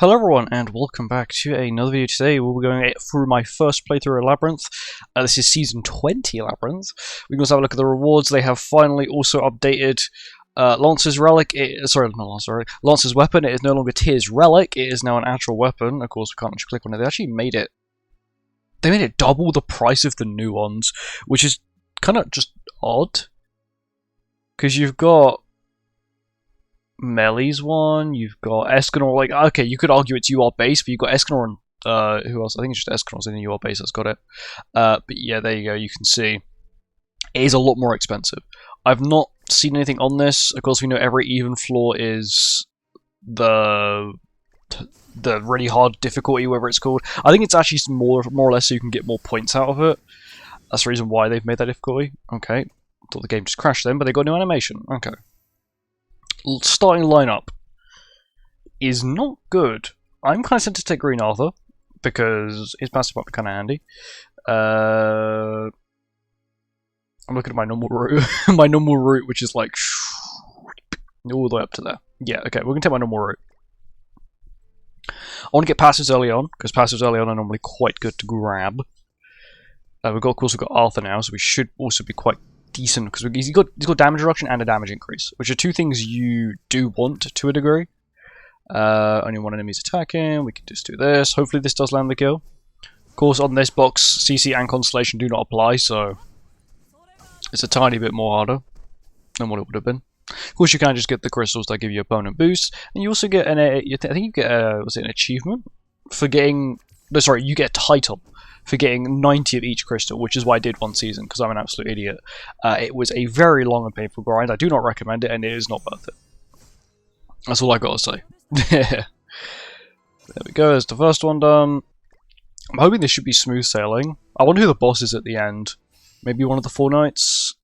Hello everyone and welcome back to another video today where we're going through my first playthrough of Labyrinth. This is Season 20 Labyrinth. We can also have a look at the rewards. They have finally also updated Lancer's Relic. Lancer's Weapon. It is no longer Tyr's Relic. It is now an actual weapon. Of course, we can't just click on it. They actually made it. They made it double the price of the new ones, which is kind of just odd. Because you've got Melly's one, you've got Escanor. Like, okay, you could argue it's UR base, but you've got Escanor and who else? I think it's just Escanor's in the UR base that's got it. But yeah, there you go. You can see it is a lot more expensive. I've not seen anything on this. Of course, we know every even floor is the really hard difficulty, whatever it's called. I think it's actually more or less so you can get more points out of it. That's the reason why they've made that difficulty. Okay, thought the game just crashed then, but they got new animation. Okay. Starting lineup is not good. I'm kind of tempted to take Green Arthur because his passive might be kind of handy. I'm looking at my normal route, which is like all the way up to there. Yeah, okay, we're gonna take my normal route. I want to get passives early on because passives early on are normally quite good to grab. Of course, we've got Arthur now, so we should also be quite decent because he's got damage reduction and a damage increase, which are two things you do want to a degree. Only one enemy's attacking. We can just do this. Hopefully this does land the kill. Of course, on this box, CC and Constellation do not apply, so it's a tiny bit more harder than what it would have been. Of course, you can just get the crystals that give you opponent boost, and you also get I think you get was it an achievement for getting? No, sorry, you get a title for getting 90 of each crystal, which is what I did one season, because I'm an absolute idiot. It was a very long and painful grind. I do not recommend it, and it is not worth it. That's all I gotta say. There we go, there's the first one done. I'm hoping this should be smooth sailing. I wonder who the boss is at the end. Maybe one of the Four Knights?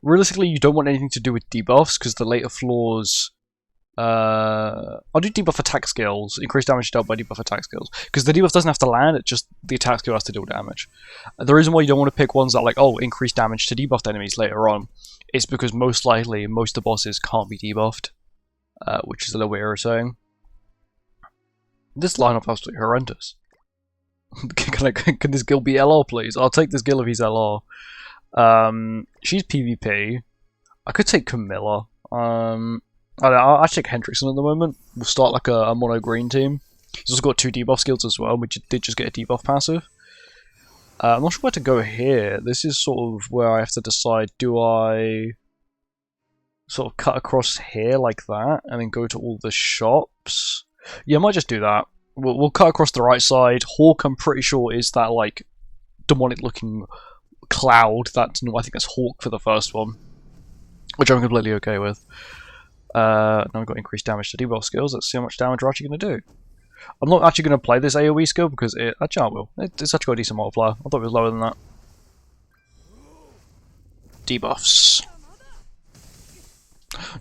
Realistically, you don't want anything to do with debuffs, because the later floors... I'll do debuff attack skills, increase damage dealt by debuff attack skills, because the debuff doesn't have to land, it's just the attack skill has to deal damage. The reason why you don't want to pick ones that like, oh, increase damage to debuffed enemies later on, is because most likely most of the bosses can't be debuffed, which is a little bit irritating. This lineup is absolutely horrendous. Can this guild be LR, please? I'll take this guild if he's LR. She's PvP. I could take Camilla. I'll take Hendrickson at the moment. We'll start like a mono green team. He's also got 2 debuff skills as well, which did just get a debuff passive. I'm not sure where to go here. This is sort of where I have to decide, do I sort of cut across here like that, and then go to all the shops? Yeah, I might just do that. We'll cut across the right side. Hawk, I'm pretty sure, is that like demonic looking cloud. I think that's Hawk for the first one, which I'm completely okay with. Now we've got increased damage to debuff skills. Let's see how much damage we're actually going to do. I'm not actually going to play this AoE skill because actually I will. It's actually got a decent multiplier. I thought it was lower than that. Debuffs.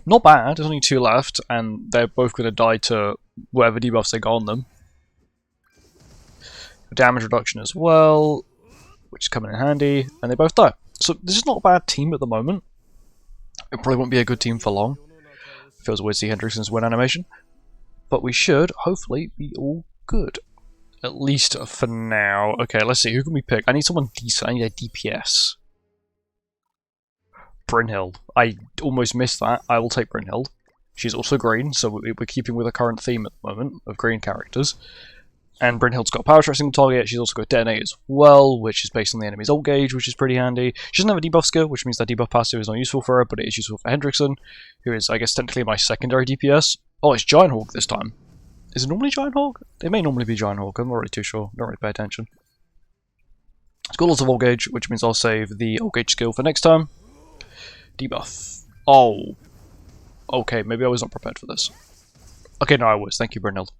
Not bad. There's only 2 left, and they're both going to die to whatever debuffs they got on them. Damage reduction as well, which is coming in handy, and they both die. So this is not a bad team at the moment. It probably won't be a good team for long. Feels weird to see Hendrickson's win animation, but we should hopefully be all good, at least for now. Okay, let's see, who can we pick? I need someone decent. I need a DPS. Brynhild. I almost missed that. I will take Brynhild. She's also green, so we're keeping with the current theme at the moment of green characters. And Brynhild's got a power stressing target. She's also got detonate as well, which is based on the enemy's ult gauge, which is pretty handy. She doesn't have a debuff skill, which means that debuff passive is not useful for her, but it is useful for Hendrickson, who is, I guess, technically my secondary DPS. Oh, it's Giant Hawk this time. Is it normally Giant Hawk? It may normally be Giant Hawk. I'm not really too sure. Don't really pay attention. It's got lots of ult gauge, which means I'll save the ult gauge skill for next time. Debuff. Oh. Okay, maybe I was not prepared for this. Okay, no, I was. Thank you, Brynhild.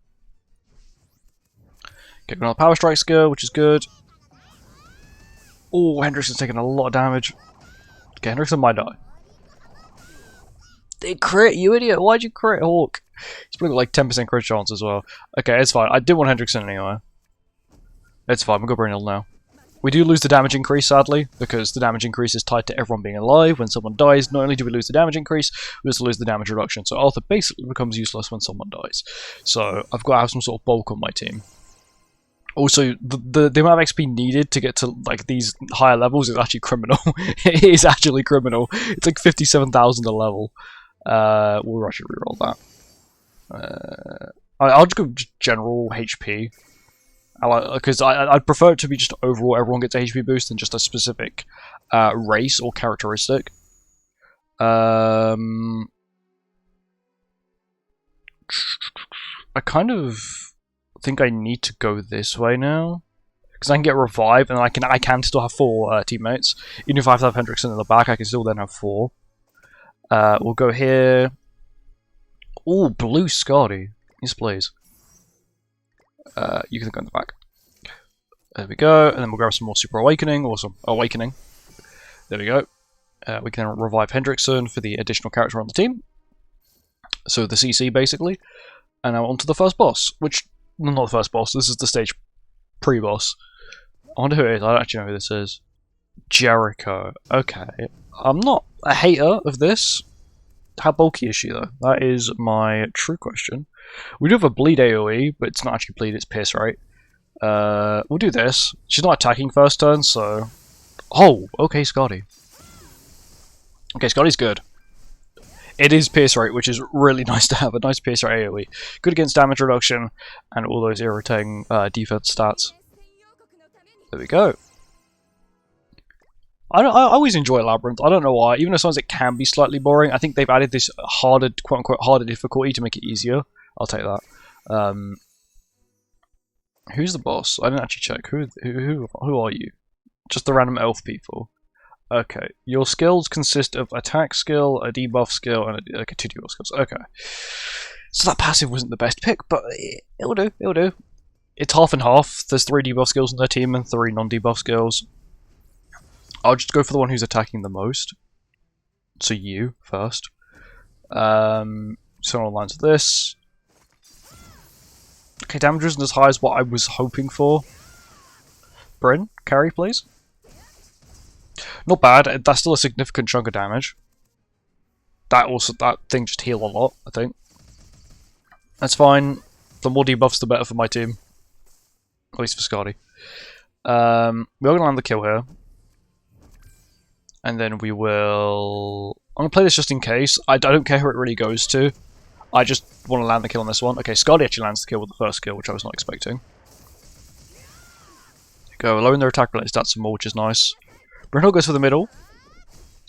Okay, we've got another power strike skill, which is good. Oh, Hendrickson's taking a lot of damage. Okay, Hendrickson might die. They crit, you idiot! Why'd you crit Hawk? He's probably got like 10% crit chance as well. Okay, it's fine. I did want Hendrickson anyway. It's fine, we'll go Brynhild now. We do lose the damage increase, sadly, because the damage increase is tied to everyone being alive. When someone dies, not only do we lose the damage increase, we also lose the damage reduction. So Arthur basically becomes useless when someone dies. So I've got to have some sort of bulk on my team. Also, the amount of XP needed to get to like these higher levels is actually criminal. It is actually criminal. It's like 57,000 a level. We'll actually reroll that. I'll just go general HP. Because I'd prefer it to be just overall everyone gets a HP boost than just a specific race or characteristic. I kind of think I need to go this way now because I can get revived and I can still have 4 teammates. Even if I have to have Hendrickson in the back, I can still then have 4. We'll go here. Oh, blue Scotty. Yes, please. You can go in the back. There we go, and then we'll grab some more Super Awakening, or some Awakening. There we go. We can revive Hendrickson for the additional character on the team. So the CC, basically. And now on to the first boss, which, well, not the first boss, this is the stage pre-boss. I wonder who it is, I don't actually know who this is. Jericho. Okay. I'm not a hater of this. How bulky is she, though? That is my true question. We do have a bleed AoE, but it's not actually bleed, it's pierce, right? We'll do this. She's not attacking first turn, so... Oh, okay, Scotty. Okay, Scotty's good. It is pierce rate, which is really nice to have. A nice pierce rate AoE. Good against damage reduction, and all those irritating defense stats. There we go. I always enjoy Labyrinth. I don't know why. Even though sometimes it can be slightly boring, I think they've added this harder, quote-unquote, harder difficulty to make it easier. I'll take that. Who's the boss? I didn't actually check. Who are you? Just the random elf people. Okay. Your skills consist of attack skill, a debuff skill, and like 2 debuff skills. Okay. So that passive wasn't the best pick, but it'll do. It'll do. It's half and half. There's 3 debuff skills in their team and 3 non-debuff skills. I'll just go for the one who's attacking the most. So you first. So on the lines of this. Okay, damage isn't as high as what I was hoping for. Bryn, carry please. Not bad. That's still a significant chunk of damage. That thing just healed a lot, I think. That's fine. The more debuffs, the better for my team. At least for Scotty. We're gonna land the kill here. And then we will... I'm going to play this just in case. I don't care who it really goes to. I just want to land the kill on this one. Okay, Scotty actually lands the kill with the first kill, which I was not expecting. There you go, lowering their attack related stats some more, which is nice. Brynhild goes for the middle.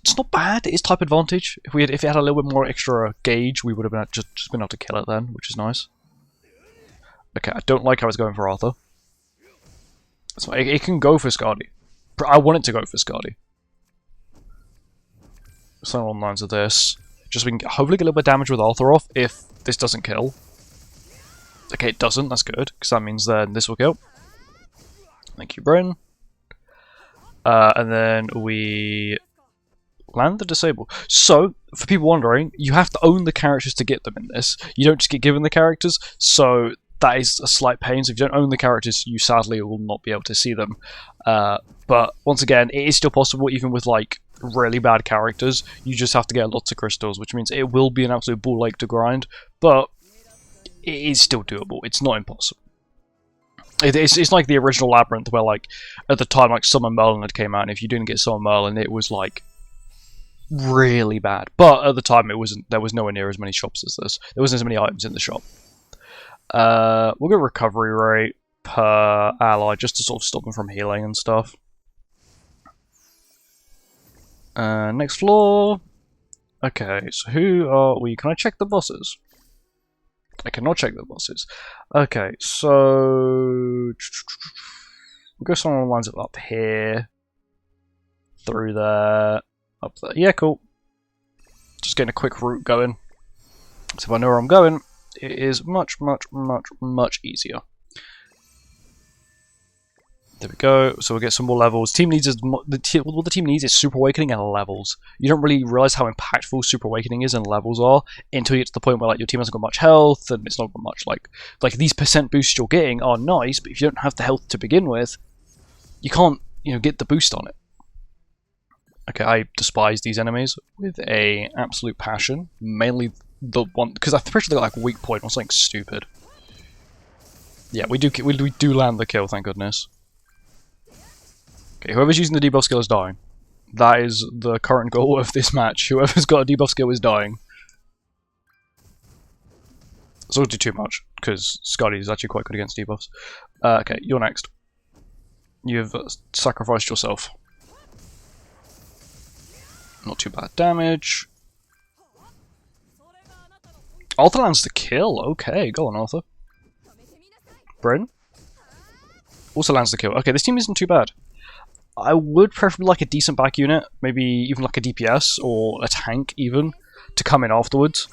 It's not bad, it is type advantage. If it had a little bit more extra gauge, we would have been just been able to kill it then, which is nice. Okay, I don't like how it's going for Arthur. So it can go for Scotty. I want it to go for Scotty. Something along the lines of this. Just so we can hopefully get a little bit of damage with Arthur off if this doesn't kill. Okay, it doesn't, that's good, because that means then this will kill. Thank you, Bryn. And then we land the disable. So, for people wondering, you have to own the characters to get them in this. You don't just get given the characters, so that is a slight pain. So if you don't own the characters, you sadly will not be able to see them. But once again, it is still possible, even with like really bad characters. You just have to get lots of crystals, which means it will be an absolute ball ache to grind, but it is still doable. It's not impossible. It's like the original Labyrinth, where like at the time like Summer Merlin had came out, and if you didn't get Summer Merlin, it was like really bad. But at the time, it wasn't. There was nowhere near as many shops as this. There wasn't as many items in the shop. We'll go recovery rate per ally just to sort of stop them from healing and stuff. Next floor. Okay, so who are we? Can I check the bosses? I cannot check the bosses. Okay, so we'll go somewhere lines of up here, through there, up there. Yeah, cool. Just getting a quick route going. So if I know where I'm going, it is much easier. There we go. So we'll get some more levels. Team needs what the team needs is Super Awakening and levels. You don't really realize how impactful Super Awakening is and levels are until you get to the point where like your team hasn't got much health and it's not got much like these percent boosts you're getting are nice, but if you don't have the health to begin with, you can't you know, get the boost on it. Okay, I despise these enemies with a absolute passion. Mainly the one because I'm pretty sure they got like weak point or something stupid. Yeah, we do land the kill, thank goodness. Okay, whoever's using the debuff skill is dying. That is the current goal of this match. Whoever's got a debuff skill is dying. So don't do too much, because Scotty is actually quite good against debuffs. Okay, you're next. You've sacrificed yourself. Not too bad damage. Arthur lands the kill. Okay, go on, Arthur. Bryn also lands the kill. Okay, this team isn't too bad. I would preferably like a decent back unit, maybe even like a DPS or a tank even, to come in afterwards.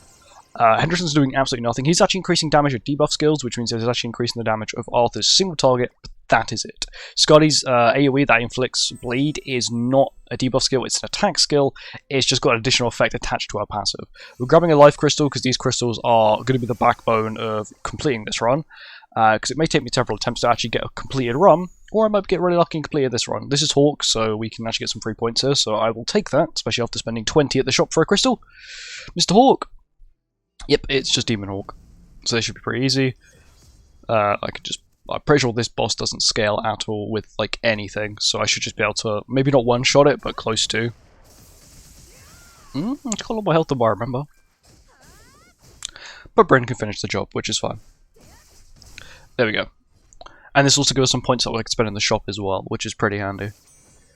Henderson's doing absolutely nothing. He's actually increasing damage with debuff skills, which means he's actually increasing the damage of Arthur's single target, but that is it. Scotty's AoE that inflicts bleed is not a debuff skill, it's an attack skill. It's just got an additional effect attached to our passive. We're grabbing a life crystal because these crystals are going to be the backbone of completing this run. Because it may take me several attempts to actually get a completed run, or I might get really lucky and complete this run. This is Hawk, so we can actually get some free points here, so I will take that, especially after spending 20 at the shop for a crystal. Mr. Hawk! Yep, it's just Demon Hawk, so this should be pretty easy. I'm pretty sure this boss doesn't scale at all with, like, anything, so I should just be able to, maybe not one-shot it, but close to. It's got a lot more health than I remember. But Bryn can finish the job, which is fine. There we go. And this also gives us some points that I can spend in the shop as well, which is pretty handy.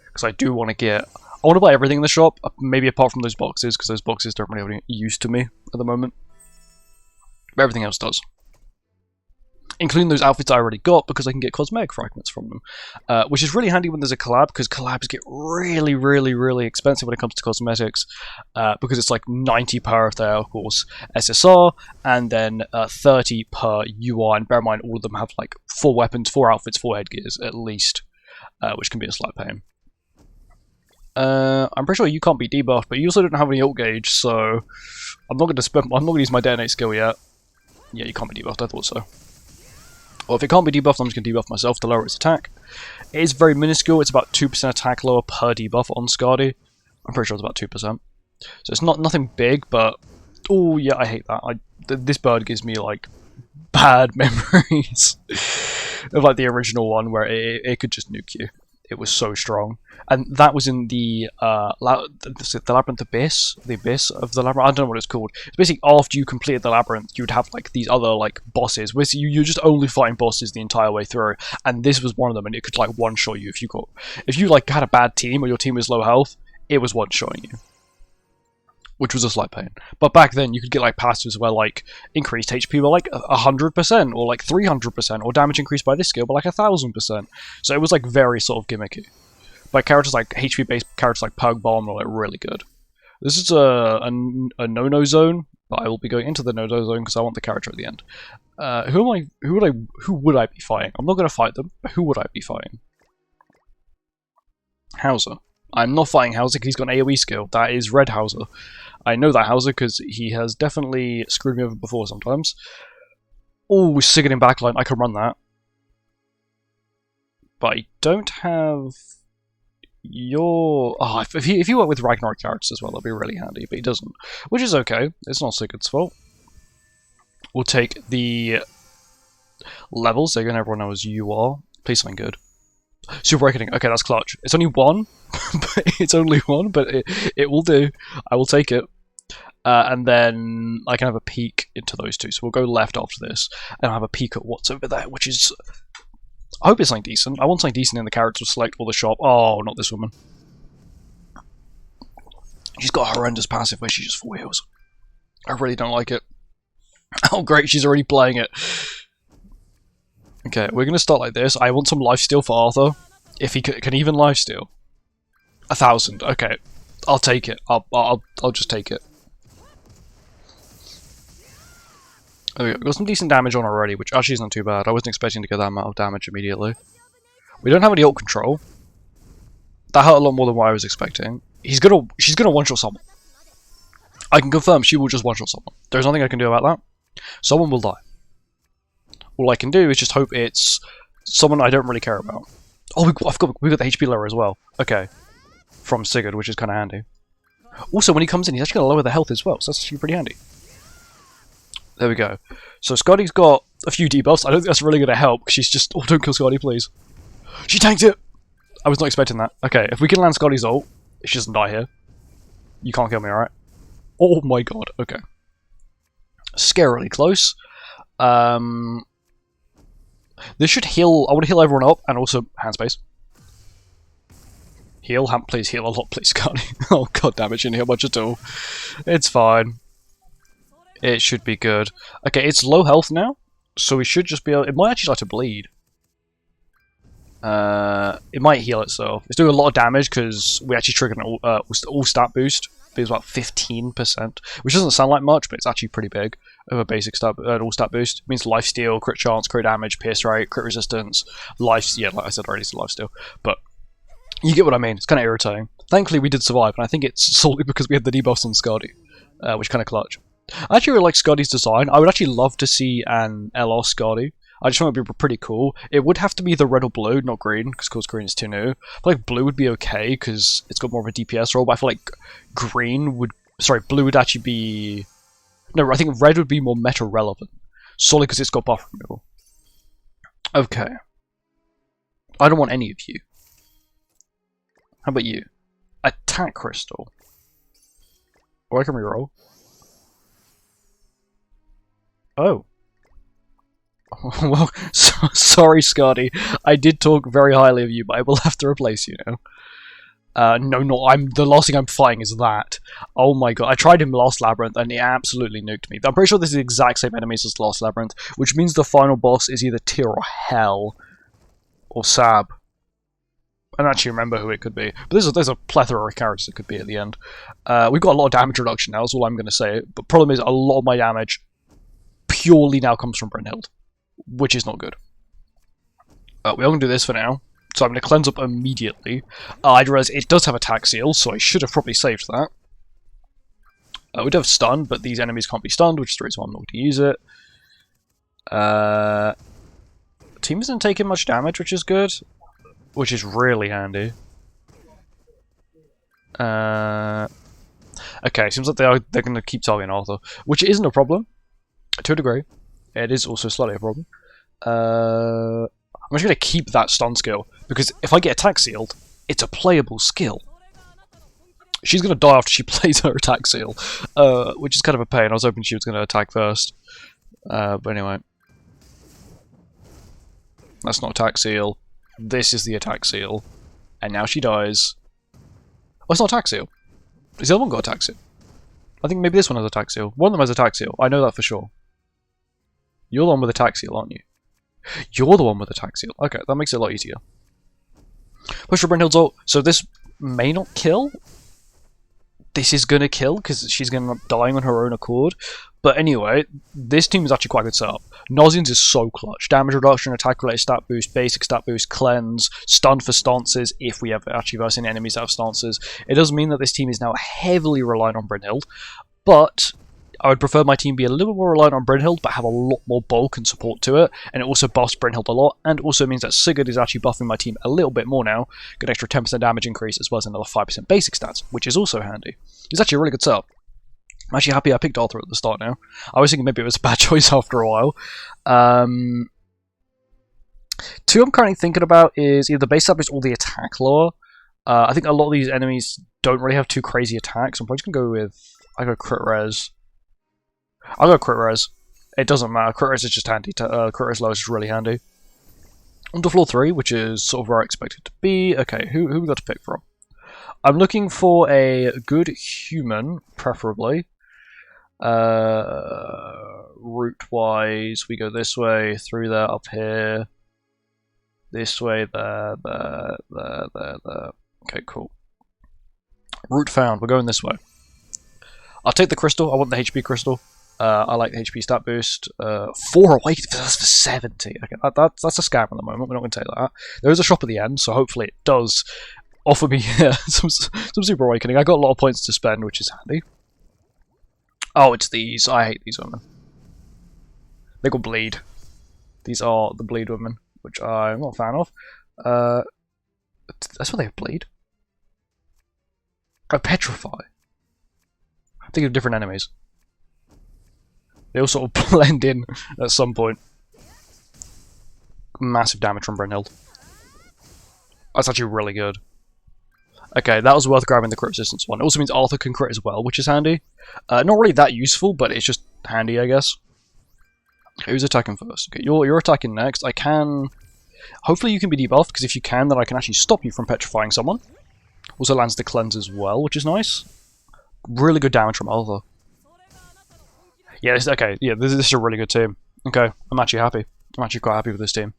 Because I do want to get... I want to buy everything in the shop, maybe apart from those boxes, because those boxes don't really have any use to me at the moment. But everything else does. Including those outfits I already got, because I can get cosmetic fragments from them. Which is really handy when there's a collab, because collabs get really, really, really expensive when it comes to cosmetics. Because it's like 90 per if they're, of course, SSR, and then 30 per UI. And bear in mind, all of them have like 4 weapons, 4 outfits, 4 headgears, at least. Which can be a slight pain. I'm pretty sure you can't be debuffed, but you also don't have any ult gauge, so I'm not going to use my detonate skill yet. Yeah, you can't be debuffed, I thought so. Well, if it can't be debuffed, I'm just going to debuff myself to lower its attack. It is very minuscule, it's about 2% attack lower per debuff on Skadi. I'm pretty sure it's about 2%. So it's nothing big, but... Oh, yeah, I hate that. This bird gives me, like, bad memories of, like, the original one, where it could just nuke you. It was so strong. And that was in the Labyrinth Abyss? The Abyss of the Labyrinth? I don't know what it's called. It's basically after you completed the Labyrinth, you would have like these other like bosses, where you're just only fighting bosses the entire way through. And this was one of them, and it could like one-shot you if you like had a bad team or your team was low health, it was one-shotting you. Which was a slight pain. But back then, you could get like passives where like increased HP by like 100% or like 300%, or damage increased by this skill by like 1000%. So it was like very sort of gimmicky. But characters like HP-based characters like Pug Bomb are like really good. This is a no-no zone, but I will be going into the no-no zone because I want the character at the end. Who would I be fighting? I'm not going to fight them, but who would I be fighting? Hauser. I'm not fighting Hauser because he's got an AoE skill. That is Red Hauser. I know that Hauser because he has definitely screwed me over before sometimes. Oh, Sigurd in backline. I can run that. But I don't have... if you work with Ragnarok characters as well, that'd be really handy, but he doesn't. Which is okay, it's not Sigurd's fault. We'll take the levels, so everyone knows you are. Please something good. Super Awakening, okay, that's clutch. It's only one, but it will do. I will take it. And then I can have a peek into those two, so we'll go left after this, and I'll have a peek at what's over there, which is... I hope it's something decent. I want something decent in the character select or the shop. Oh, not this woman. She's got a horrendous passive where she just full heals. I really don't like it. Oh great, she's already playing it. Okay, we're going to start like this. I want some lifesteal for Arthur. If he can even lifesteal. 1,000, okay. I'll take it. I'll just take it. There we go. We've got some decent damage on already, which actually isn't too bad. I wasn't expecting to get that amount of damage immediately. We don't have any ult control. That hurt a lot more than what I was expecting. She's gonna one-shot someone. I can confirm she will just one-shot someone. There's nothing I can do about that. Someone will die. All I can do is just hope it's someone I don't really care about. Oh, I forgot we got the HP lower as well. Okay, from Sigurd, which is kind of handy. Also, when he comes in, he's actually going to lower the health as well, so that's actually pretty handy. There we go. So Scotty's got a few debuffs. I don't think that's really going to help, because she's just... Oh, don't kill Scotty, please. She tanked it! I was not expecting that. Okay, if we can land Scotty's ult, she doesn't die here. You can't kill me, alright? Oh my god, okay. Scarily close. This should heal... I want to heal everyone up, and also hand space. Heal, please heal a lot, please, Scotty. Oh god damn it, she didn't heal much at all. It's fine. It should be good. Okay, it's low health now, so we should just be able... It might actually like to bleed. It might heal itself. It's doing a lot of damage because we actually triggered an all stat boost. It was about 15%, which doesn't sound like much, but it's actually pretty big of a basic stat, all stat boost. It means lifesteal, crit chance, crit damage, pierce rate, crit resistance, life. Yeah, like I said already, it's lifesteal, but you get what I mean. It's kind of irritating. Thankfully, we did survive, and I think it's solely because we had the debuffs on Scotty, which kind of clutch. I actually really like Scotty's design. I would actually love to see an LR Scotty. I just think it would be pretty cool. It would have to be the red or blue, not green, because of course green is too new. I feel like blue would be okay, because it's got more of a DPS role, but I feel like green would... Sorry, blue would actually be... No, I think red would be more meta-relevant. Solely because it's got buff removal. Okay. I don't want any of you. How about you? Attack crystal. Or I can reroll. Oh. Well, sorry, Scotty. I did talk very highly of you, but I will have to replace you now. No, the last thing I'm fighting is that. Oh my god, I tried him last Labyrinth and he absolutely nuked me. I'm pretty sure this is the exact same enemies as last Labyrinth, which means the final boss is either Tyr or Hell. Or Sab. I don't actually remember who it could be. But there's a plethora of characters it could be at the end. We've got a lot of damage reduction now, that's all I'm going to say. But problem is, a lot of my damage purely now comes from Brynhild, which is not good. We're going to do this for now. So I'm going to cleanse up immediately. I realize it does have attack seal, so I should have probably saved that. We do have stun, but these enemies can't be stunned, which is the reason why I'm not going to use it. Team isn't taking much damage, which is good. Which is really handy. Okay, seems like they're going to keep targeting Arthur, which isn't a problem. To a degree. It is also slightly a problem. I'm just going to keep that stun skill, because if I get attack sealed, it's a playable skill. She's going to die after she plays her attack seal, which is kind of a pain. I was hoping she was going to attack first. But anyway. That's not attack seal. This is the attack seal. And now she dies. Oh, it's not attack seal. Has the other one got attack seal? I think maybe this one has attack seal. One of them has attack seal. I know that for sure. You're the one with attack seal, aren't you? You're the one with attack seal. Okay, that makes it a lot easier. Push for Brynhild's ult. So this may not kill. This is going to kill, because she's going to end up dying on her own accord. But anyway, this team is actually quite a good setup. Nozian's is so clutch. Damage reduction, attack-related stat boost, basic stat boost, cleanse, stun for stances, if we ever actually verse any enemies that have stances. It does mean that this team is now heavily reliant on Brynhild, but I would prefer my team be a little more reliant on Brynhild, but have a lot more bulk and support to it, and it also buffs Brynhild a lot, and also means that Sigurd is actually buffing my team a little bit more now, get an extra 10% damage increase, as well as another 5% basic stats, which is also handy. It's actually a really good setup. I'm actually happy I picked Arthur at the start now. I was thinking maybe it was a bad choice after a while. Two I'm currently thinking about is either the base stat boost or the attack lower. I think a lot of these enemies don't really have too crazy attacks. I'm probably just going to go with... I go crit res. I'll go crit res. It doesn't matter. Crit res is just handy. Crit res low is really handy. On to floor 3, which is sort of where I expect it to be. Okay, who we got to pick from? I'm looking for a good human, preferably. Route-wise, we go this way, through there, up here. This way, there. Okay, cool. Route found. We're going this way. I'll take the crystal. I want the HP crystal. I like the HP stat boost. 4 awakened. That's for 70. Okay, that's a scam at the moment. We're not going to take that. There is a shop at the end, so hopefully it does offer me some super awakening. I got a lot of points to spend, which is handy. Oh, it's these. I hate these women. They got bleed. These are the bleed women, which I'm not a fan of. That's what they have Bleed. Oh, Petrify. I'm thinking of different enemies. They all sort of blend in at some point. Massive damage from Brynhild. That's actually really good. Okay, that was worth grabbing the crit resistance one. It also means Arthur can crit as well, which is handy. Not really that useful, but it's just handy, I guess. Okay, who's attacking first? Okay, you're attacking next. I can... Hopefully you can be debuffed, because if you can, then I can actually stop you from petrifying someone. Also lands the cleanse as well, which is nice. Really good damage from Arthur. Yeah, okay, yeah, this is a really good team. Okay, I'm actually happy. I'm actually quite happy with this team.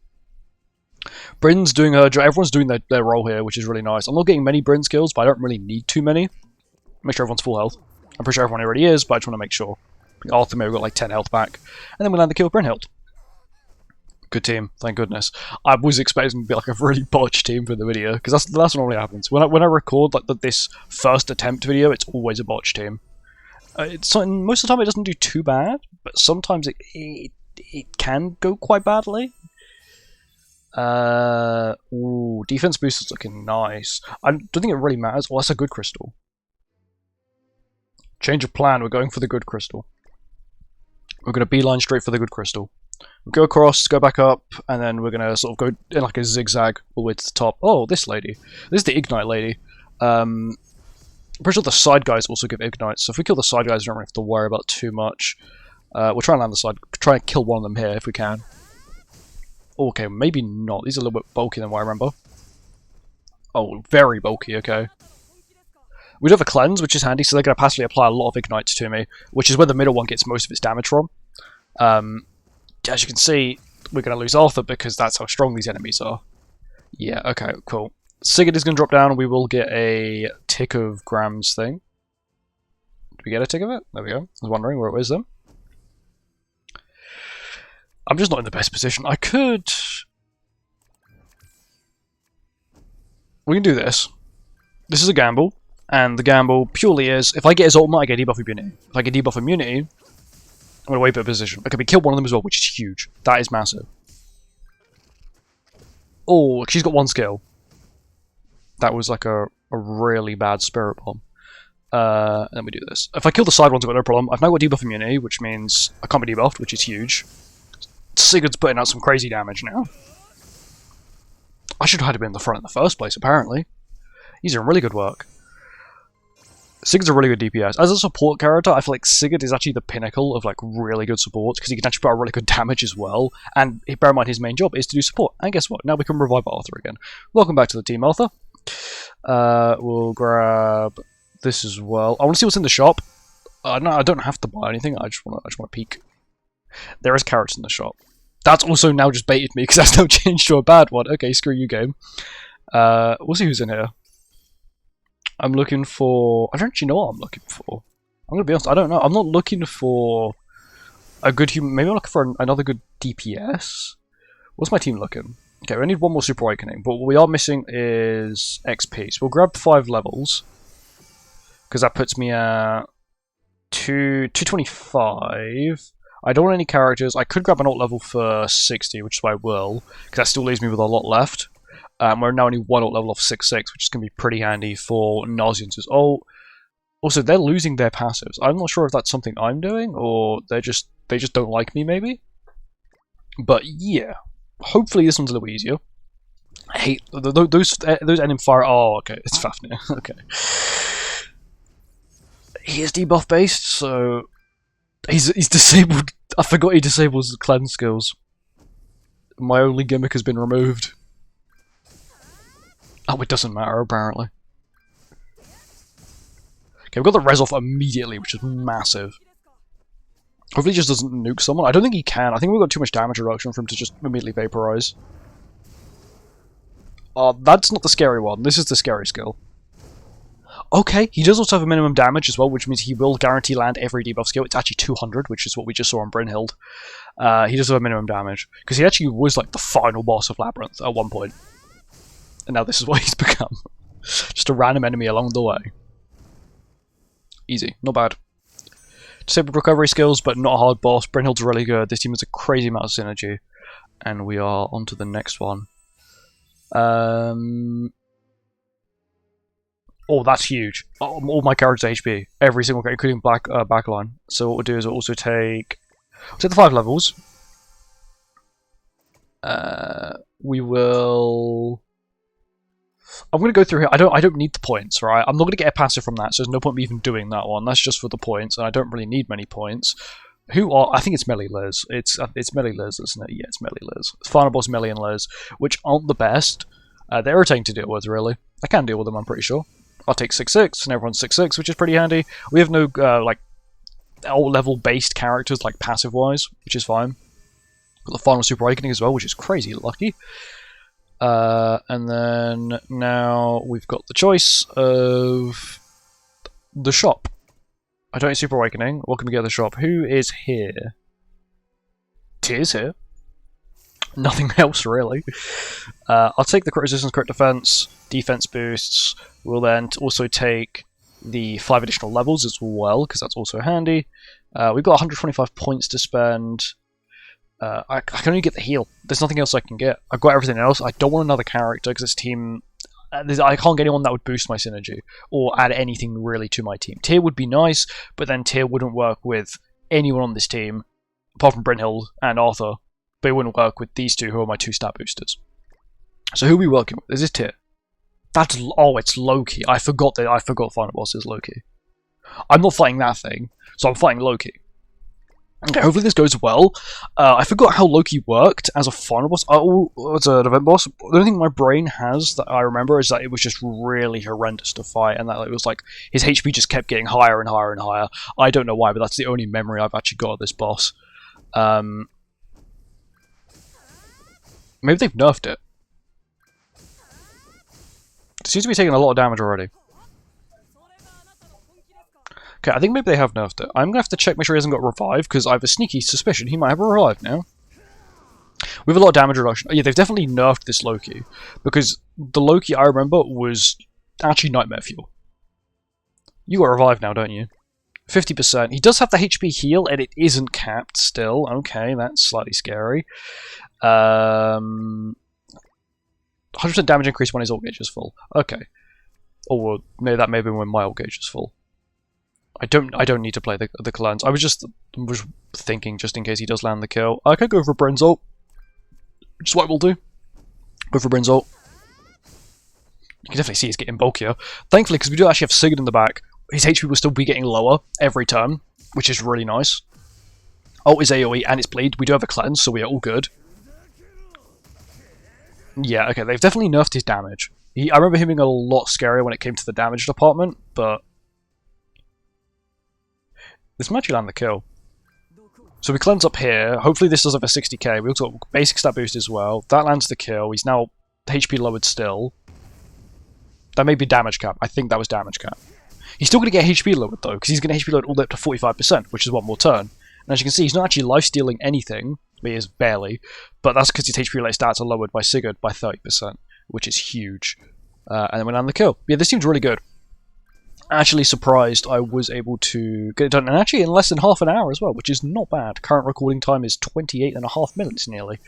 Bryn's doing her job. Everyone's doing their role here, which is really nice. I'm not getting many Bryn skills, but I don't really need too many. Make sure everyone's full health. I'm pretty sure everyone already is, but I just want to make sure. Arthur may have got like 10 health back. And then we land the kill with Brynhild. Good team, thank goodness. I was expecting to be like a really botched team for the video, because that's what normally happens. When I record like this first attempt video, it's always a botched team. Most of the time it doesn't do too bad, but sometimes it can go quite badly. Ooh, defense boost is looking nice. I don't think it really matters. Oh, that's a good crystal. Change of plan, we're going for the good crystal. We're going to beeline straight for the good crystal. We'll go across, go back up, and then we're going to sort of go in like a zigzag all the way to the top. Oh, this lady. This is the Ignite lady. I'm pretty sure the side guys also give Ignite, so if we kill the side guys, we don't really have to worry about too much. We'll try and land the side, try and kill one of them here if we can. Okay, maybe not. These are a little bit bulky than what I remember. Oh, very bulky, okay. We do have a cleanse, which is handy, so they're going to passively apply a lot of ignites to me, which is where the middle one gets most of its damage from. As you can see, we're going to lose Arthur because that's how strong these enemies are. Yeah, okay, cool. Sigurd is going to drop down, and we will get a tick of Graham's thing. Did we get a tick of it? There we go. I was wondering where it was then. I'm just not in the best position. I could... We can do this. This is a gamble, and the gamble purely is, if I get his ultimate, I get debuff immunity. If I get debuff immunity, I'm going to wait for a position. Okay, we kill one of them as well, which is huge. That is massive. Oh, she's got one skill. That was like a really bad spirit bomb. And then we do this. If I kill the side ones, I've got no problem. I've now got debuff immunity, which means I can't be debuffed, which is huge. Sigurd's putting out some crazy damage now. I should have had him in the front in the first place, apparently. He's doing really good work. Sigurd's a really good DPS. As a support character, I feel like Sigurd is actually the pinnacle of like really good support, because he can actually put out really good damage as well. And bear in mind, his main job is to do support. And guess what? Now we can revive Arthur again. Welcome back to the team, Arthur. We'll grab this as well. I want to see what's in the shop. No, I don't have to buy anything. I just want to peek. There is carrots in the shop. That's also now just baited me because that's now changed to a bad one. Okay, screw you, game. We'll see who's in here. I'm looking for... I don't actually know what I'm looking for. I'm going to be honest, I don't know. I'm not looking for a good human... Maybe I'm looking for another good DPS? What's my team looking? Okay, we need one more Super Awakening, but what we are missing is XP. So we'll grab 5 levels, because that puts me at 225. I don't want any characters. I could grab an alt level for 60, which is why I will, because that still leaves me with a lot left. We're now only one alt level off 6-6, which is going to be pretty handy for Nauseances. Oh, also, they're losing their passives. I'm not sure if that's something I'm doing, or they just don't like me, maybe? But yeah, hopefully this one's a little easier. I hate those enemy fire. Oh, okay, it's Fafnir. Okay, he is debuff based, so he's disabled. I forgot he disables the cleanse skills. My only gimmick has been removed. Oh, it doesn't matter apparently. Okay, we've got the res off immediately, which is massive. Hopefully he just doesn't nuke someone. I don't think he can. I think we've got too much damage reduction for him to just immediately vaporize. That's not the scary one. This is the scary skill. Okay, he does also have a minimum damage as well, which means he will guarantee land every debuff skill. It's actually 200, which is what we just saw on Brynhild. He does have a minimum damage, because he actually was like the final boss of Labyrinth at one point. And now this is what he's become. Just a random enemy along the way. Easy, not bad. Disabled recovery skills, but not a hard boss. Brynhild's really good. This team has a crazy amount of synergy. And we are on to the next one. Oh, that's huge. All my characters HP. Every single character, including backline. So what we'll do is we'll also take the 5 levels. We will. I'm going to go through here. I don't need the points, right? I'm not going to get a passive from that, so there's no point me even doing that one. That's just for the points, and I don't really need many points. I think it's Melee Liz. It's Melee Liz, isn't it? Yeah, it's Melee Liz. Final boss Melee and Liz, which aren't the best. They're irritating to deal with, really. I can deal with them, I'm pretty sure. I'll take 6/6, and everyone's 6/6, which is pretty handy. We have no like level based characters like passive wise, which is fine. Got the final Super Awakening as well, which is crazy lucky. And then now we've got the choice of the shop. I don't need Super Awakening. What can we get at the shop? Who is here? Tyr's here. Nothing else really. I'll take the crit resistance, crit defense boosts. We'll then also take the 5 additional levels as well, because that's also handy. We've got 125 points to spend. I can only get the heal. There's nothing else I can get. I've got everything else. I don't want another character because this team... I can't get anyone that would boost my synergy or add anything really to my team. Tyr would be nice, but then Tyr wouldn't work with anyone on this team, apart from Brynhild and Arthur. But it wouldn't work with these two, who are my 2 stat boosters. So who are we working with? Is this Tyr? It's Loki. I forgot Final Boss is Loki. I'm not fighting that thing, so I'm fighting Loki. Okay, hopefully this goes well. I forgot how Loki worked as a final boss. As an event boss. The only thing my brain has that I remember is that it was just really horrendous to fight, and that it was like his HP just kept getting higher and higher and higher. I don't know why, but that's the only memory I've actually got of this boss. Maybe they've nerfed it. It seems to be taking a lot of damage already. Okay, I think maybe they have nerfed it. I'm going to have to check, make sure he hasn't got revived, because I have a sneaky suspicion he might have a revive now. We have a lot of damage reduction. Oh, yeah, they've definitely nerfed this Loki, because the Loki I remember was actually Nightmare Fuel. You got revived now, don't you? 50%. He does have the HP heal, and it isn't capped still. Okay, that's slightly scary. 100% damage increase when his ult gauge is full. Okay. Or no, that may be when my ult gauge is full. I don't need to play the clans. I was thinking just in case he does land the kill. I could go for Bryn's ult, which is what we'll do. Go for Bryn's ult. You can definitely see he's getting bulkier. Thankfully, because we do actually have Sigurd in the back, his HP will still be getting lower every turn, which is really nice. Ult is AoE and it's bleed. We do have a cleanse, so we are all good. Yeah, okay, they've definitely nerfed his damage. I remember him being a lot scarier when it came to the damage department, but this might actually land the kill. So we cleanse up here. Hopefully this does have a 60k. We also got basic stat boost as well. That lands the kill. He's now HP lowered still. That may be damage cap. I think that was damage cap. He's still going to get HP lowered though, because he's going to HP load all the way up to 45%, which is one more turn. And as you can see, he's not actually lifestealing anything. He is barely, but that's because his HP related stats are lowered by Sigurd by 30%, which is huge. And then we land the kill. Yeah, this seems really good. Actually surprised I was able to get it done, and actually in less than half an hour as well, which is not bad. Current recording time is 28.5 minutes nearly.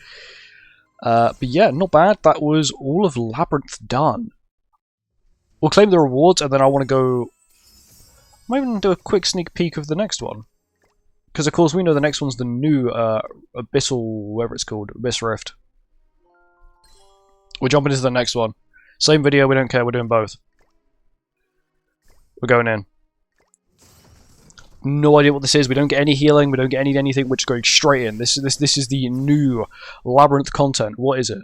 But yeah, not bad. That was all of Labyrinth done. We'll claim the rewards, and then I want to go... I might even do a quick sneak peek of the next one. Because of course we know the next one's the new Abyssal, whatever it's called, Abyssal Rift. We're jumping into the next one. Same video, we don't care, we're doing both. We're going in. No idea what this is. We don't get any healing. We don't get anything. We're just going straight in. This is the new Labyrinth content. What is it?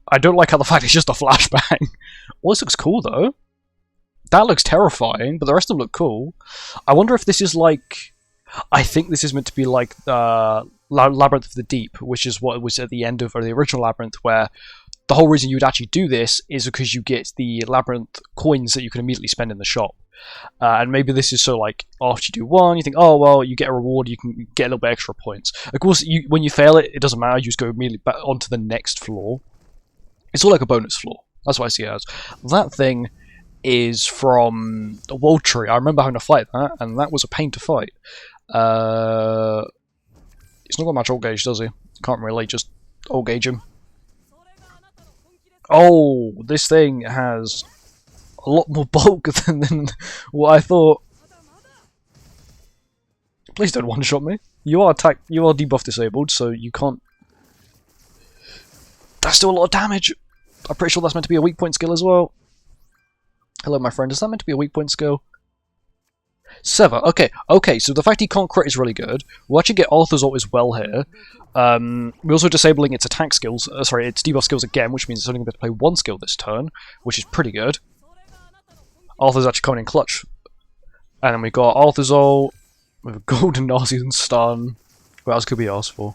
I don't like how the fact it's just a flashbang. Well, this looks cool though. That looks terrifying, but the rest of them look cool. I wonder if this is like... I think this is meant to be like Labyrinth of the Deep, which is what was at the end of the original Labyrinth, where the whole reason you would actually do this is because you get the Labyrinth coins that you can immediately spend in the shop. And maybe this is so like, after you do one, you think, oh well, you get a reward, you can get a little bit extra points. Of course, when you fail it, it doesn't matter, you just go immediately back onto the next floor. It's all like a bonus floor. That's what I see it as. That thing is from the World Tree. I remember having to fight that, and that was a pain to fight. He's not got much ult gauge, does he? Can't really just ult gauge him. Oh, this thing has a lot more bulk than what I thought. Please don't one-shot me. You are debuff disabled, so you can't. That's still a lot of damage. I'm pretty sure that's meant to be a weak point skill as well. Hello, my friend. Is that meant to be a weak point skill? Sever. Okay. So the fact he can't crit is really good. We'll actually get Arthur's ult as well here. We're also disabling its attack skills. Sorry, its debuff skills again, which means it's only going to be able to play one skill this turn, which is pretty good. Arthur's actually coming in clutch. And then we got Arthur's ult with a golden Nazi and stun. What else could we ask for?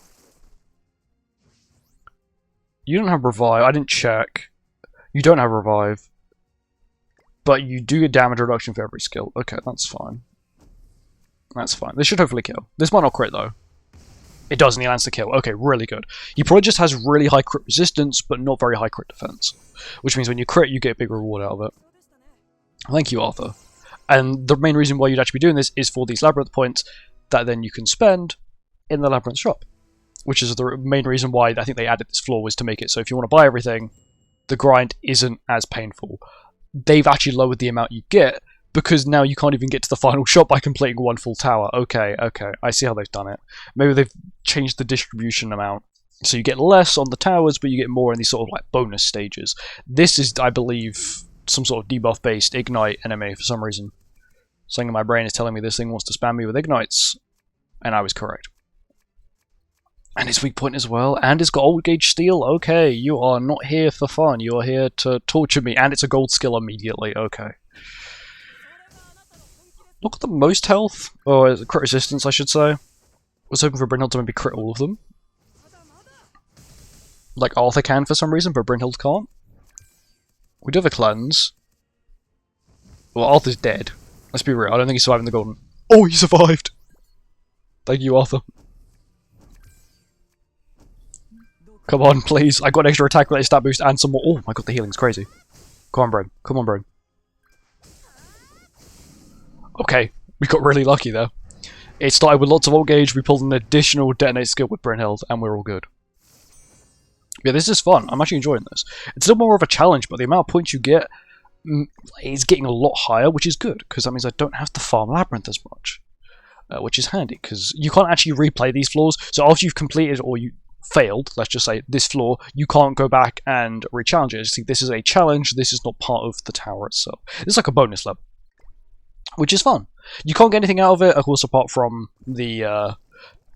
You don't have revive. I didn't check. You don't have revive. But you do get damage reduction for every skill. Okay, that's fine. That's fine. This should hopefully kill. This might not crit though. It does, and he lands the kill. Okay, really good. He probably just has really high crit resistance, but not very high crit defense. Which means when you crit, you get a big reward out of it. Thank you, Arthur. And the main reason why you'd actually be doing this is for these Labyrinth points that then you can spend in the Labyrinth shop. Which is the main reason why I think they added this floor, was to make it so if you want to buy everything, the grind isn't as painful. They've actually lowered the amount you get, because now you can't even get to the final shop by completing one full tower. Okay, I see how they've done it. Maybe they've changed the distribution amount, so you get less on the towers, but you get more in these sort of like bonus stages. This is, I believe, some sort of debuff-based Ignite enemy for some reason. Something in my brain is telling me this thing wants to spam me with Ignites, and I was correct. And it's weak point as well, and it's got old gauge steel. Okay, you are not here for fun, you are here to torture me, and it's a gold skill immediately. Okay. Look at the most health, or crit resistance I should say. I was hoping for Brynhild to maybe crit all of them. Like Arthur can for some reason, but Brynhild can't. We do have a cleanse. Well, Arthur's dead. Let's be real, I don't think he's surviving the golden. Oh, he survived! Thank you, Arthur. Come on, please. I got an extra attack related stat boost and some more. Oh my god, the healing's crazy. Come on, Bren. Come on, Bren. Okay, we got really lucky there. It started with lots of old gauge, we pulled an additional detonate skill with Brynhild, and we're all good. Yeah, this is fun. I'm actually enjoying this. It's still more of a challenge, but the amount of points you get is getting a lot higher, which is good, because that means I don't have to farm Labyrinth as much. Which is handy, because you can't actually replay these floors, so after you've completed, or you failed, let's just say, this floor, you can't go back and re-challenge it. See, this is a challenge, this is not part of the tower itself. It's like a bonus level, which is fun. You can't get anything out of it, of course, apart from the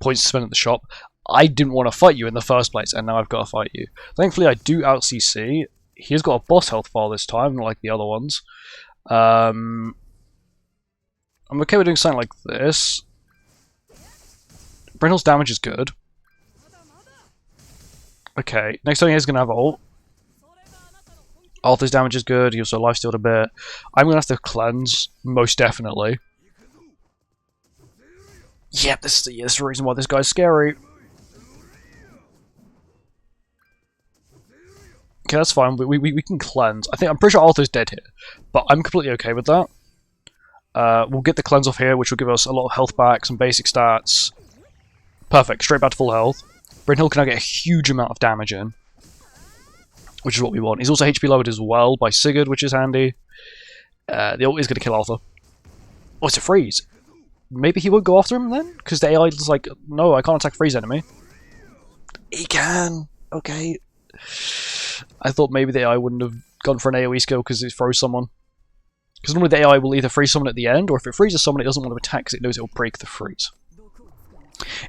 points spent at the shop. I didn't want to fight you in the first place, and now I've got to fight you. Thankfully, I do out CC. He's got a boss health bar this time, not like the other ones. I'm okay with doing something like this. Brynhild's damage is good. Okay, next time he's going to have ult. Arthur's damage is good, he also lifestealed a bit. I'm going to have to cleanse, most definitely. Yep, this is the reason why this guy's scary. Okay, that's fine, we can cleanse. I'm pretty sure Arthur's dead here, but I'm completely okay with that. We'll get the cleanse off here, which will give us a lot of health back, some basic stats. Perfect, straight back to full health. Brynhild can now get a huge amount of damage in, which is what we want. He's also HP lowered as well by Sigurd, which is handy. The ult is going to kill Arthur. Oh, it's a freeze. Maybe he won't go after him then? Because the AI is like, no, I can't attack freeze enemy. He can! Okay. I thought maybe the AI wouldn't have gone for an AoE skill because it froze someone. Because normally the AI will either freeze someone at the end, or if it freezes someone, it doesn't want to attack because it knows it will break the freeze.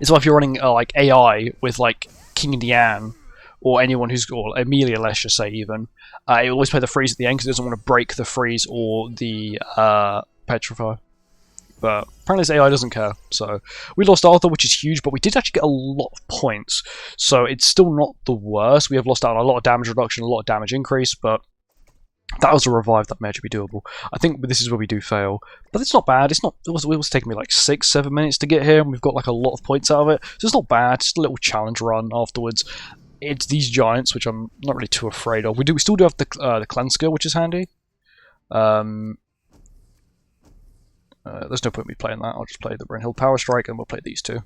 It's why if you're running like AI with like King Diane, or anyone who's, or Amelia, let's just say even, it will always play the freeze at the end because it doesn't want to break the freeze or the petrify. But apparently this AI doesn't care, so we lost Arthur, which is huge, but we did actually get a lot of points, so it's still not the worst. We have lost out on a lot of damage reduction, a lot of damage increase, but that was a revive that may actually be doable. I think this is where we do fail, but it's not bad. It was taking me like 6-7 minutes to get here, and we've got like a lot of points out of it, so it's not bad. Just a little challenge run afterwards. It's these giants, which I'm not really too afraid of. We still do have the cleanse skill, which is handy. There's no point in me playing that. I'll just play the Brynhild Power Strike, and we'll play these two.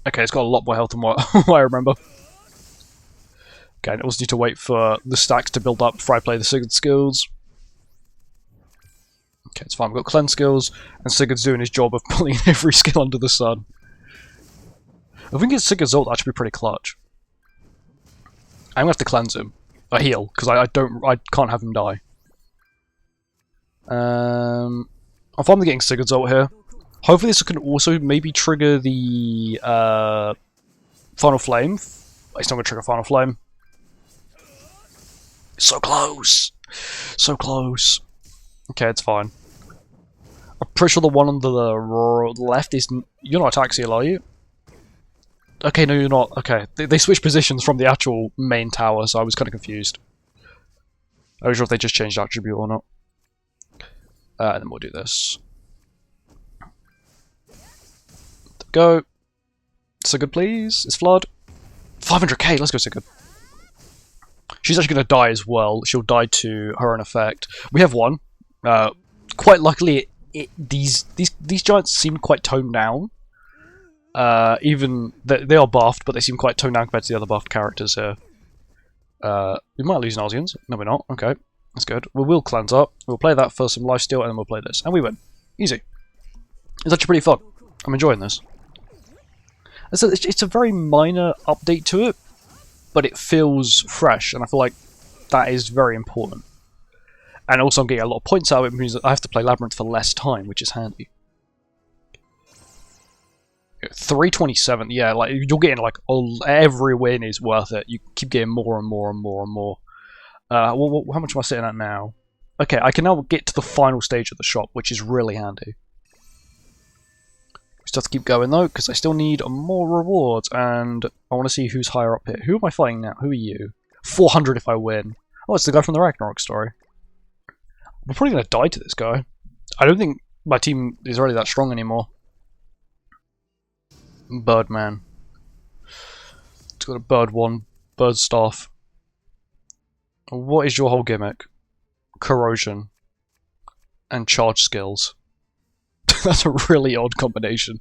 Okay, it's got a lot more health than what I remember. Okay, and I also need to wait for the stacks to build up before I play the Sigurd skills. Okay, it's fine. We've got cleanse skills, and Sigurd's doing his job of pulling every skill under the sun. If we can get Sigurd's ult, that should be pretty clutch. I'm gonna have to cleanse him. Heal, because I can't have him die. I'm finally getting Sigurd's ult here. Hopefully this can also maybe trigger the Final Flame. It's not gonna trigger Final Flame. So close! So close. Okay, it's fine. I'm pretty sure the one on the left is... You're not attack seal, are you? Okay, no you're not. Okay, they switched positions from the actual main tower, so I was kind of confused. I wasn't sure if they just changed attribute or not. And then we'll do this. Go. Sigurd, please. It's Flood. 500k, let's go Sigurd. She's actually going to die as well. She'll die to her own effect. We have one. Quite luckily, these giants seem quite toned down. Even they are buffed, but they seem quite toned down compared to the other buffed characters here. We might lose Nausians. No, we're not. Okay, that's good. We will cleanse up. We'll play that for some lifesteal, and then we'll play this, and we win. Easy. It's actually pretty fun. I'm enjoying this. It's a very minor update to it, but it feels fresh, and I feel like that is very important. And also I'm getting a lot of points out of it, which means that I have to play Labyrinth for less time, which is handy. 327, yeah, like you're getting like every win is worth it. You keep getting more and more and more and more. Well, how much am I sitting at now? Okay, I can now get to the final stage of the shop, which is really handy. Just have to keep going though, because I still need more rewards, and I want to see who's higher up here. Who am I fighting now? Who are you? 400 if I win. Oh, it's the guy from the Ragnarok story. I'm probably going to die to this guy. I don't think my team is really that strong anymore. Birdman. It's got a bird one, bird staff. What is your whole gimmick? Corrosion. And charge skills. That's a really odd combination.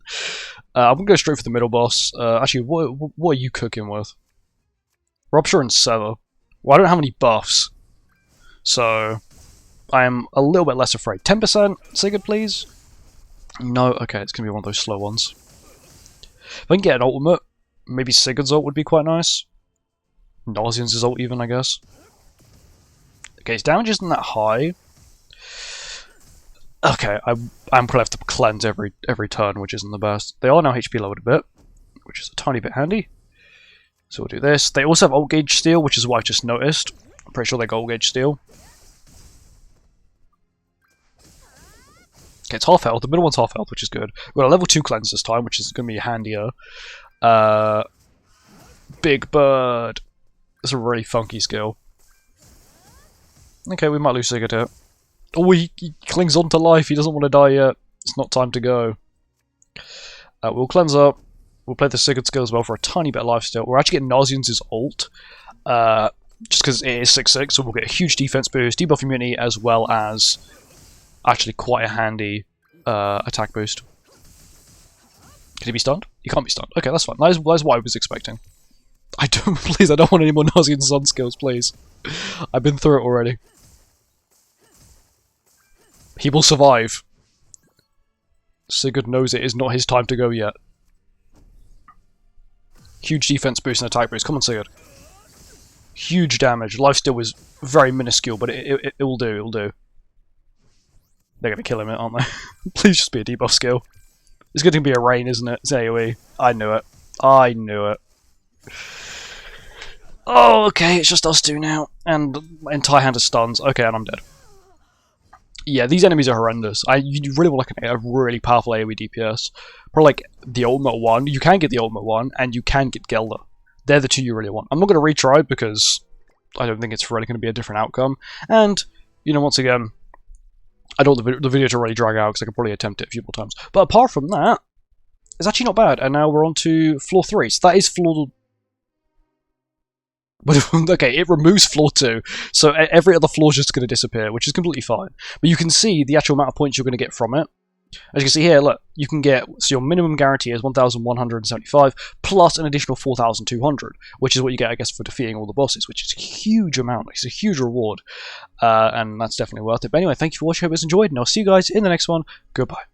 I'm going to go straight for the middle boss. Actually, what are you cooking with? Rupture and Sever. Well, I don't have any buffs. So, I am a little bit less afraid. 10% Sigurd, please? No? Okay, it's going to be one of those slow ones. If I can get an ultimate, maybe Sigurd's ult would be quite nice. Nausians' ult even, I guess. Okay, his damage isn't that high. Okay, I'm probably have to cleanse every turn, which isn't the best. They are now HP lowered a bit, which is a tiny bit handy. So we'll do this. They also have ult gauge steel, which is what I just noticed. I'm pretty sure they got ult gauge steel. Okay, it's half health. The middle one's half health, which is good. We've got a level 2 cleanse this time, which is going to be handier. Big Bird. That's a really funky skill. Okay, we might lose Sigurd here. Oh, he clings on to life. He doesn't want to die yet. It's not time to go. We'll cleanse up. We'll play the Sigurd skill as well for a tiny bit of lifesteal. We're actually getting Nausians' ult. Just because it is 6/6, so we'll get a huge defense boost, debuff immunity, as well as actually quite a handy attack boost. Can he be stunned? He can't be stunned. Okay, that's fine. That is what I was expecting. I don't want any more Nausian Sun skills, please. I've been through it already. He will survive. Sigurd knows it is not his time to go yet. Huge defense boost and attack boost. Come on, Sigurd. Huge damage. Lifesteal was very minuscule, but it will do. It will do. They're going to kill him, aren't they? Please just be a debuff skill. It's going to be a rain, isn't it? It's AoE. I knew it. I knew it. Oh, okay. It's just us two now. And my entire hand of stuns. Okay, and I'm dead. Yeah, these enemies are horrendous. You really want like a really powerful AoE DPS. Probably like the ultimate one. You can get the ultimate one, and you can get Gelder. They're the two you really want. I'm not going to retry because I don't think it's really going to be a different outcome. And, you know, once again, I don't want the video to really drag out because I could probably attempt it a few more times. But apart from that, it's actually not bad. And now we're on to floor 3. So that is floor... Okay, it removes floor 2, so every other floor is just going to disappear, which is completely fine. But you can see the actual amount of points you're going to get from it. As you can see here, look, you can get, so your minimum guarantee is 1,175 plus an additional 4,200, which is what you get, I guess, for defeating all the bosses, which is a huge amount. It's a huge reward, and that's definitely worth it. But anyway, thank you for watching. I hope you guys enjoyed, and I'll see you guys in the next one. Goodbye.